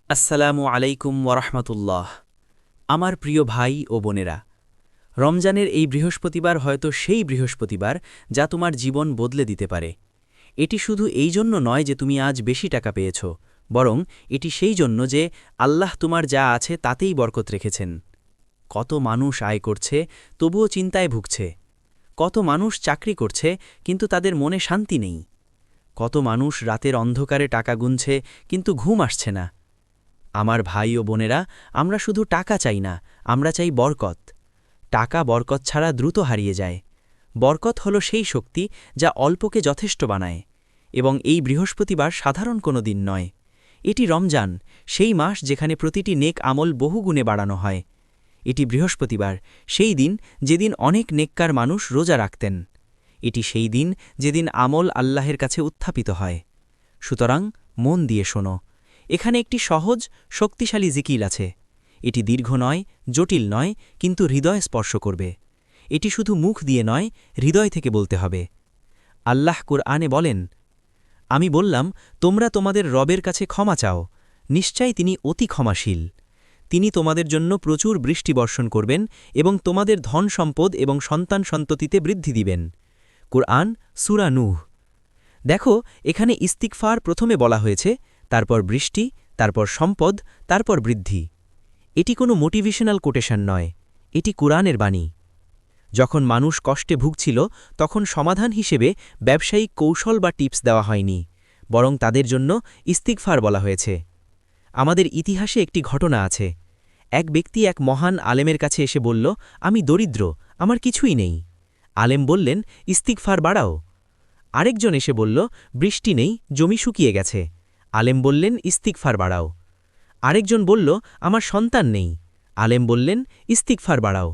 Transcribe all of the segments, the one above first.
আসসালামু আলাইকুম ওয়ারহমতুল্লাহ। আমার প্রিয় ভাই ও বোনেরা, রমজানের এই বৃহস্পতিবার হয়তো সেই বৃহস্পতিবার যা তোমার জীবন বদলে দিতে পারে। এটি শুধু এই জন্য নয় যে তুমি আজ বেশি টাকা পেয়েছ, বরং এটি সেই জন্য যে আল্লাহ তোমার যা আছে তাতেই বরকত রেখেছেন। কত মানুষ আয় করছে, তবুও চিন্তায় ভুগছে। কত মানুষ চাকরি করছে, কিন্তু তাদের মনে শান্তি নেই। কত মানুষ রাতের অন্ধকারে টাকা গুনছে, কিন্তু ঘুম আসছে না। আমার ভাই ও বোনেরা, আমরা শুধু টাকা চাই না, আমরা চাই বরকত। টাকা বরকত ছাড়া দ্রুত হারিয়ে যায়। বরকত হল সেই শক্তি যা অল্পকে যথেষ্ট বানায়। এবং এই বৃহস্পতিবার সাধারণ কোনো দিন নয়। এটি রমজান, সেই মাস যেখানে প্রতিটি নেক আমল বহুগুণে বাড়ানো হয়। এটি বৃহস্পতিবার, সেই দিন যেদিন অনেক নেককার মানুষ রোজা রাখতেন। এটি সেই দিন যেদিন আমল আল্লাহের কাছে উত্থাপিত হয়। সুতরাং মন দিয়ে শোনো, এখানে একটি সহজ, শক্তিশালী জিকির আছে। এটি দীর্ঘ নয়, জটিল নয়, কিন্তু হৃদয় স্পর্শ করবে। এটি শুধু মুখ দিয়ে নয়, হৃদয় থেকে বলতে হবে। আল্লাহ কুরআনে বলেন, আমি বললাম, তোমরা তোমাদের রবের কাছে ক্ষমা চাও, নিশ্চয়ই তিনি অতি ক্ষমাশীল। তিনি তোমাদের জন্য প্রচুর বৃষ্টি বর্ষণ করবেন এবং তোমাদের ধন সম্পদ এবং সন্তান সন্ততিতে বৃদ্ধি দিবেন। কুরআন সূরা নূহ। দেখো, এখানে ইস্তিগফার প্রথমে বলা হয়েছে, তারপর বৃষ্টি, তারপর সম্পদ, তারপর বৃদ্ধি। এটি কোনো মোটিভেশনাল কোটেশন নয়, এটি কুরআনের বাণী। যখন মানুষ কষ্টে ভুগছিল, তখন সমাধান হিসেবে ব্যবসায়িক কৌশল বা টিপস দেওয়া হয়নি, বরং তাদের জন্য ইস্তিগফার বলা হয়েছে। আমাদের ইতিহাসে একটি ঘটনা আছে। এক ব্যক্তি এক মহান আলেমের কাছে এসে বলল, আমি দরিদ্র, আমার কিছুই নেই। আলেম বললেন, ইস্তিগফার বাড়াও। আরেকজন এসে বলল, বৃষ্টি নেই, জমি শুকিয়ে গেছে। আলেম বললেন, ইস্তিগফার বাড়াও। আরেকজন বলল, আমার সন্তান নেই। আলেম বললেন, ইস্তিগফার বাড়াও।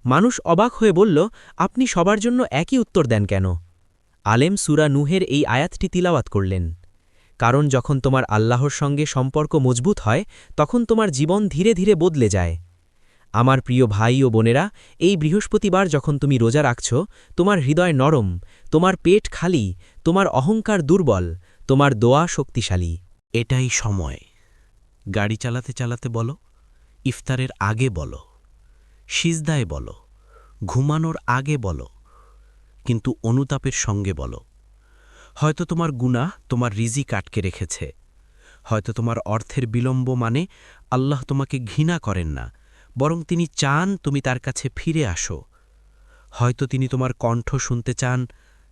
মানুষ অবাক হয়ে বলল, আপনি সবার জন্য একই উত্তর দেন কেন? আলেম সূরা নূহের এই আয়াতটি তিলাওয়াত করলেন। কারণ যখন তোমার আল্লাহর সঙ্গে সম্পর্ক মজবুত হয়, তখন তোমার জীবন ধীরে ধীরে বদলে যায়। আমার প্রিয় ভাই ও বোনেরা, এই বৃহস্পতিবার যখন তুমি রোজা রাখছ, তোমার হৃদয় নরম, তোমার পেট খালি, তোমার অহংকার দুর্বল, তোমার দোয়া শক্তিশালী। এটাই সময়। গাড়ি চালাতে চালাতে বলো, ইফতারের আগে বলো, সিজদায় বলো, ঘুমানোর আগে বলো, কিন্তু অনুতাপের সঙ্গে বলো। হয়তো তোমার গুনাহ তোমার রিজিক আটকে রেখেছে। হয়তো তোমার অর্থের বিলম্ব মানে আল্লাহ তোমাকে ঘৃণা করেন না, বরং তিনি চান তুমি তার কাছে ফিরে আসো। হয়তো তিনি তোমার কণ্ঠ শুনতে চান,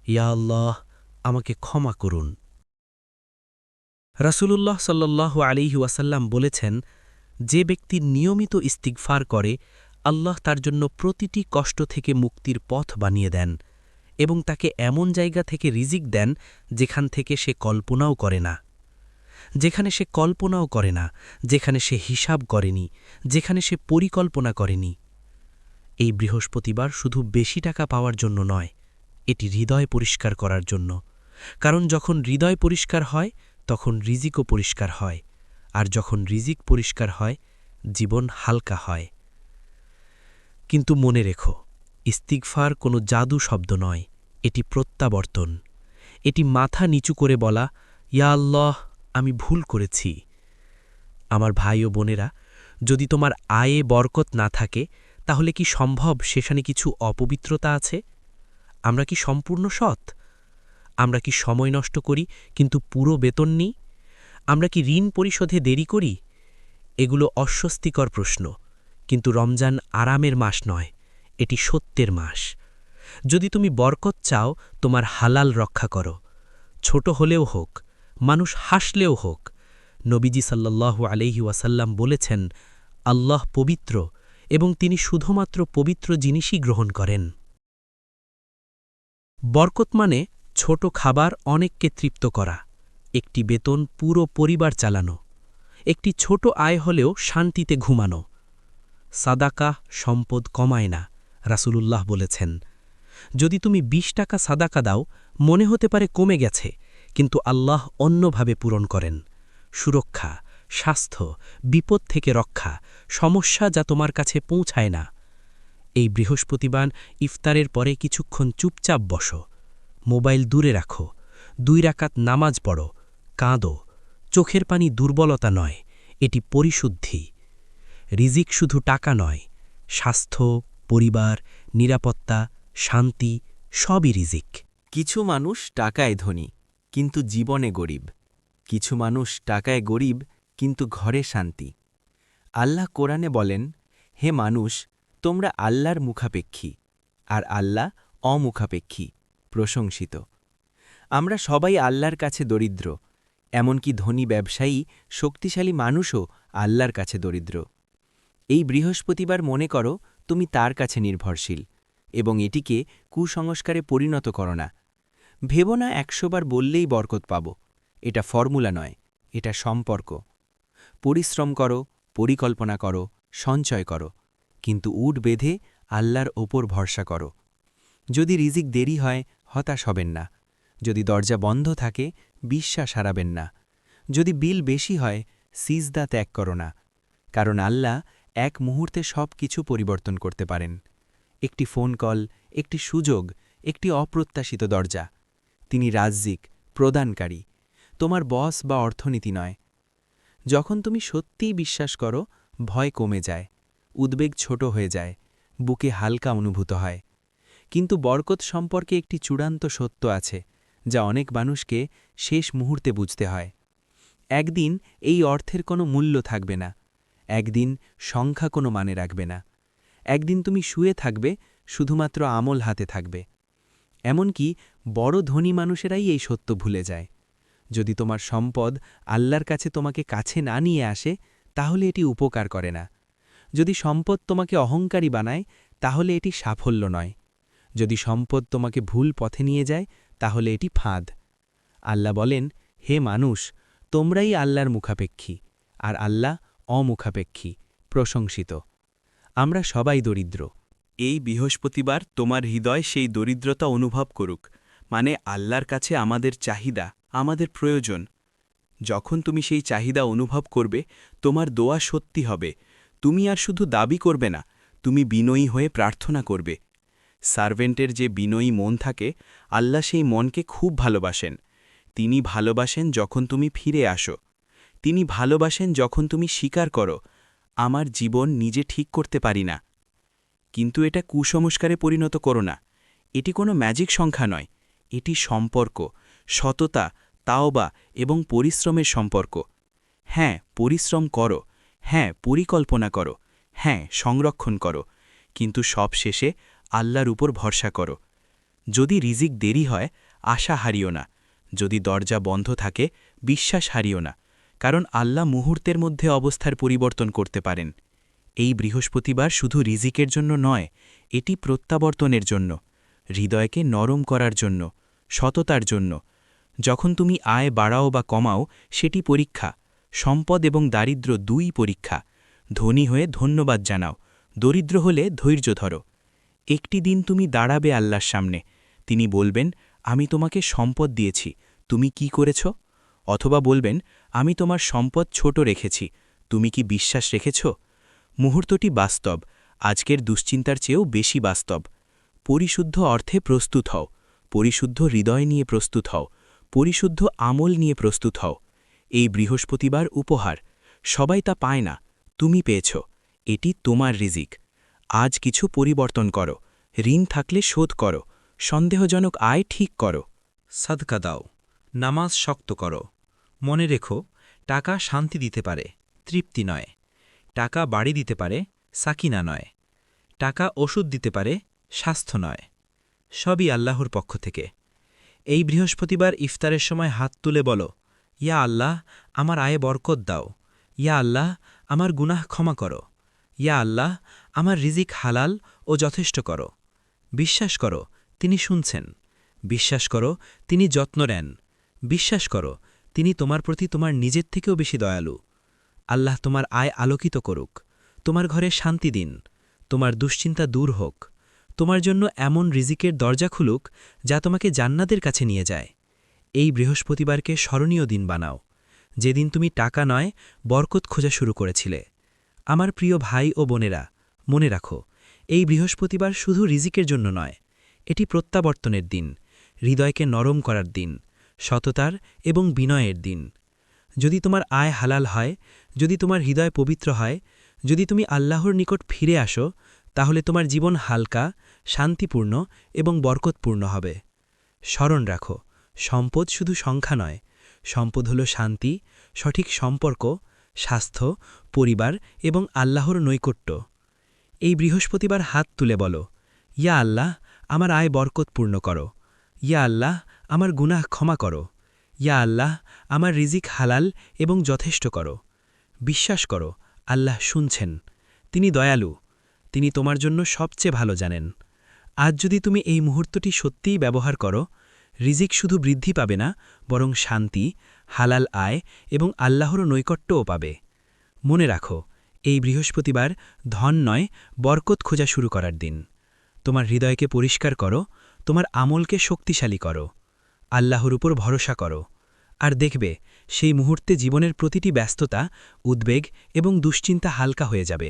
ইয়া আল্লাহ, আমাকে ক্ষমা করুন। রাসূলুল্লাহ সাল্লাল্লাহু আলাইহি ওয়াসাল্লাম বলেছেন, যে ব্যক্তি নিয়মিত ইস্তিগফার করে, আল্লাহ তার জন্য প্রতিটি কষ্ট থেকে মুক্তির পথ বানিয়ে দেন এবং তাকে এমন জায়গা থেকে রিজিক দেন যেখান থেকে সে কল্পনাও করে না, যেখানে সে হিসাব করেনি, যেখানে সে পরিকল্পনা করেনি। এই বৃহস্পতিবার শুধু বেশি টাকা পাওয়ার জন্য নয়, এটি হৃদয় পরিষ্কার করার জন্য। কারণ যখন হৃদয় পরিষ্কার হয়, তখন রিজিকও পরিষ্কার হয়, আর যখন রিজিক পরিষ্কার হয়, জীবন হালকা হয়। কিন্তু মনে রেখো, ইস্তিগফার কোনো জাদু শব্দ নয়, এটি প্রত্যাবর্তন। এটি মাথা নিচু করে বলা, ইয়া আল্লাহ, আমি ভুল করেছি। আমার ভাই ও বোনেরা, যদি তোমার আয়ে বরকত না থাকে, তাহলে কি সম্ভব সেখানে কিছু অপবিত্রতা আছে? আমরা কি সম্পূর্ণ সৎ? আমরা কি সময় নষ্ট করি কিন্তু পুরো বেতন নিই? আমরা কি ঋণ পরিশোধে দেরি করি? এগুলো অস্বস্তিকর প্রশ্ন, কিন্তু রমজান আরামের মাস নয়, এটি সত্যের মাস। যদি তুমি বরকত চাও, তোমার হালাল রক্ষা করো, ছোট হলেও হোক, মানুষ হাসলেও হোক। নবীজি সাল্লাল্লাহু আলাইহি ওয়াসাল্লাম বলেছেন, আল্লাহ পবিত্র এবং তিনি শুধুমাত্র পবিত্র জিনিসই গ্রহণ করেন। বরকত মানে ছোট খাবার অনেককে তৃপ্ত করা, একটি বেতন পুরো পরিবার চালানো, একটি ছোট আয় হলেও শান্তিতে ঘুমানো। সাদাকা সম্পদ কমায় না, রাসূলুল্লাহ বলেছেন। যদি তুমি ২০ টাকা সাদাকা দাও, মনে হতে পারে কমে গেছে, কিন্তু আল্লাহ অন্যভাবে পূরণ করেন। সুরক্ষা, স্বাস্থ্য, বিপদ থেকে রক্ষা, সমস্যা যা তোমার কাছে পৌঁছায় না। এই বৃহস্পতিবার ইফতারের পরে কিছুক্ষণ চুপচাপ বসো, মোবাইল দূরে রাখো, ২ রাকাত নামাজ পড়ো, কাঁদো। চোখের পানি দুর্বলতা নয়, এটি পরিশুদ্ধি। রিজিক শুধু টাকা নয়, স্বাস্থ্য, পরিবার, নিরাপত্তা, শান্তি সবই রিজিক। কিছু মানুষ টাকায় ধনী কিন্তু জীবনে গরিব। কিছু মানুষ টাকায় গরিব কিন্তু ঘরে শান্তি। আল্লাহ কোরআনে বলেন, হে মানুষ, তোমরা আল্লাহর মুখাপেক্ষী, আর আল্লাহ অমুখাপেক্ষী, প্রশংসিত। আমরা সবাই আল্লাহর কাছে দরিদ্র, এমনকি ধনী ব্যবসায়ী, শক্তিশালী মানুষও আল্লাহর কাছে দরিদ্র। এই বৃহস্পতিবার মনে করো তুমি তার কাছে নির্ভরশীল, এবং এটিকে কুসংস্কারে পরিণত করো না। ভেবো না ১০০ বার বললেই বরকত পাব। এটা ফর্মুলা নয়, এটা সম্পর্ক। পরিশ্রম করো, পরিকল্পনা করো, সঞ্চয় করো, কিন্তু উট বেঁধে আল্লাহর ওপর ভরসা করো। যদি রিজিক দেরি হয়, হতাশ হবেন না। যদি দরজা বন্ধ থাকে, বিশ্বাস হারাবেন না। যদি বিল বেশি হয়, সিজদা ত্যাগ করো না। কারণ আল্লাহ এক মুহূর্তে সব কিছু পরিবর্তন করতে পারেন। একটি ফোন কল, একটি সুযোগ, একটি অপ্রত্যাশিত দরজা। তিনি রাজ্যিক, প্রদানকারী, তোমার বস বা অর্থনীতি নয়। যখন তুমি সত্যিই বিশ্বাস করো, ভয় কমে যায়, উদ্বেগ ছোট হয়ে যায়, বুকে হালকা অনুভূত হয়। কিন্তু বরকত সম্পর্কে একটি চূড়ান্ত সত্য আছে, যা অনেক মানুষকে শেষ মুহূর্তে বুঝতে হয়। একদিন এই অর্থের কোনো মূল্য থাকবে না। একদিন সংখ্যা কোনো মানে রাখবে না। একদিন তুমি শুয়ে থাকবে, শুধুমাত্র আমল হাতে থাকবে। এমনকি বড় ধনী মানুষেরাই এই সত্য ভুলে যায়। যদি তোমার সম্পদ আল্লাহর কাছে তোমাকে কাছে না নিয়ে আসে, তাহলে এটি উপকার করে না। যদি সম্পদ তোমাকে অহংকারী বানায়, তাহলে এটি সাফল্য নয়। যদি সম্পদ তোমাকে ভুল পথে নিয়ে যায়, তাহলে এটি ফাঁদ। আল্লাহ বলেন, হে মানুষ, তোমরাই আল্লাহর মুখাপেক্ষী, আর আল্লাহ অমুখাপেক্ষী, প্রশংসিত। আমরা সবাই দরিদ্র। এই বৃহস্পতিবার তোমার হৃদয় সেই দরিদ্রতা অনুভব করুক, মানে আল্লাহর কাছে আমাদের চাহিদা, আমাদের প্রয়োজন। যখন তুমি সেই চাহিদা অনুভব করবে, তোমার দোয়া সত্যি হবে। তুমি আর শুধু দাবি করবে না, তুমি বিনয়ী হয়ে প্রার্থনা করবে। সার্ভেন্টের যে বিনয়ী মন থাকে, আল্লাহ সেই মনকে খুব ভালোবাসেন। তিনি ভালোবাসেন যখন তুমি ফিরে আসো। তিনি ভালোবাসেন যখন তুমি স্বীকার করো, আমার জীবন নিজে ঠিক করতে পারি না। কিন্তু এটা কুসংস্কারে পরিণত করো না। এটি কোনো ম্যাজিক সংখ্যা নয়, এটি সম্পর্ক, সততা, তাওবা এবং পরিশ্রমের সম্পর্ক। হ্যাঁ, পরিশ্রম করো, হ্যাঁ, পরিকল্পনা করো, হ্যাঁ, সংরক্ষণ করো, কিন্তু সব শেষে আল্লাহর উপর ভরসা করো। যদি রিজিক দেরি হয়, আশা হারিও না। যদি দরজা বন্ধ থাকে, বিশ্বাস হারিও না, কারণ আল্লাহ মুহূর্তের মধ্যে অবস্থার পরিবর্তন করতে পারেন। এই বৃহস্পতিবার শুধু রিজিকের জন্য নয়, এটি প্রত্যাবর্তনের জন্য, হৃদয়কে নরম করার জন্য, সততার জন্য। যখন তুমি আয় বাড়াও বা কমাও, সেটি পরীক্ষা। সম্পদ এবং দারিদ্র্য দুই পরীক্ষা। ধনী হয়ে ধন্যবাদ জানাও, দরিদ্র হলে ধৈর্য ধরো। একটি দিন তুমি দাঁড়াবে আল্লাহর সামনে, তিনি বলবেন, আমি তোমাকে সম্পদ দিয়েছি, তুমি কি করেছ? অথবা বলবেন, আমি তোমার সম্পদ ছোট রেখেছি, তুমি কি বিশ্বাস রেখেছ? মুহূর্তটি বাস্তব, আজকের দুশ্চিন্তার চেয়েও বেশি বাস্তব। পরিশুদ্ধ অর্থে প্রস্তুত হও, পরিশুদ্ধ হৃদয় নিয়ে প্রস্তুত হও, পরিশুদ্ধ আমল নিয়ে প্রস্তুত হও। এই বৃহস্পতিবার উপহার, সবাই তা পায় না, তুমি পেয়েছ। এটি তোমার রিজিক। আজ কিছু পরিবর্তন করো, ঋণ থাকলে শোধ করো, সন্দেহজনক আয় ঠিক করো। সাদকা দাও, নামাজ শক্ত করো। মনে রেখো, টাকা শান্তি দিতে পারে, তৃপ্তি নয়। টাকা বাড়ি দিতে পারে, সাকিনা নয়। টাকা ওষুধ দিতে পারে, স্বাস্থ্য নয়। সবই আল্লাহর পক্ষ থেকে। এই বৃহস্পতিবার ইফতারের সময় হাত তুলে বলো, ইয়া আল্লাহ, আমার আয়ে বরকত দাও। ইয়া আল্লাহ, আমার গুনাহ ক্ষমা করো। ইয়া আল্লাহ, আমার রিজিক হালাল ও যথেষ্ট করো। বিশ্বাস করো, তিনি শুনছেন। বিশ্বাস করো, তিনি যত্ন নেন। বিশ্বাস করো, তিনি তোমার প্রতি তোমার নিজের থেকেও বেশি দয়ালু। আল্লাহ তোমার আয় আলোকিত করুক, তোমার ঘরে শান্তি দিন, তোমার দুশ্চিন্তা দূর হোক, তোমার জন্য এমন রিজিকের দরজা খুলুক যা তোমাকে জান্নাতের কাছে নিয়ে যায়। এই বৃহস্পতিবারকে স্মরণীয় দিন বানাও, যেদিন তুমি টাকা নয়, বরকত খোঁজা শুরু করেছিলে। আমার প্রিয় ভাই ও বোনেরা, মনে রাখো, এই বৃহস্পতিবার শুধু রিজিকের জন্য নয়, এটি প্রত্যাবর্তনের দিন, হৃদয়কে নরম করার দিন, সততার এবং বিনয়ের দিন। যদি তোমার আয় হালাল হয়, যদি তোমার হৃদয় পবিত্র হয়, যদি তুমি আল্লাহর নিকট ফিরে আসো, তাহলে তোমার জীবন হালকা, শান্তিপূর্ণ এবং বরকতপূর্ণ হবে। স্মরণ রাখো, সম্পদ শুধু সংখ্যা নয়, সম্পদ হল শান্তি, সঠিক সম্পর্ক, স্বাস্থ্য, পরিবার এবং আল্লাহর নৈকট্য। এই বৃহস্পতিবার হাত তুলে বলো, ইয়া আল্লাহ, আমার আয় বরকতপূর্ণ করো। ইয়া আল্লাহ, আমার গুনাহ ক্ষমা করো। ইয়া আল্লাহ, আমার রিজিক হালাল এবং যথেষ্ট করো। বিশ্বাস করো, আল্লাহ শুনছেন, তিনি দয়ালু, তিনি তোমার জন্য সবচেয়ে ভালো জানেন। আজ যদি তুমি এই মুহূর্তটি সত্যিই ব্যবহার করো, রিজিক শুধু বৃদ্ধি পাবে না, বরং শান্তি, হালাল আয় এবং আল্লাহর নৈকট্যও পাবে। মনে রাখো, এই বৃহস্পতিবার ধন নয়, বরকত খোঁজা শুরু করার দিন। তোমার হৃদয়কে পরিষ্কার করো, তোমার আমলকে শক্তিশালী করো, আল্লাহর উপর ভরসা করো, আর দেখবে সেই মুহূর্তে জীবনের প্রতিটি ব্যস্ততা, উদ্বেগ এবং দুশ্চিন্তা হালকা হয়ে যাবে।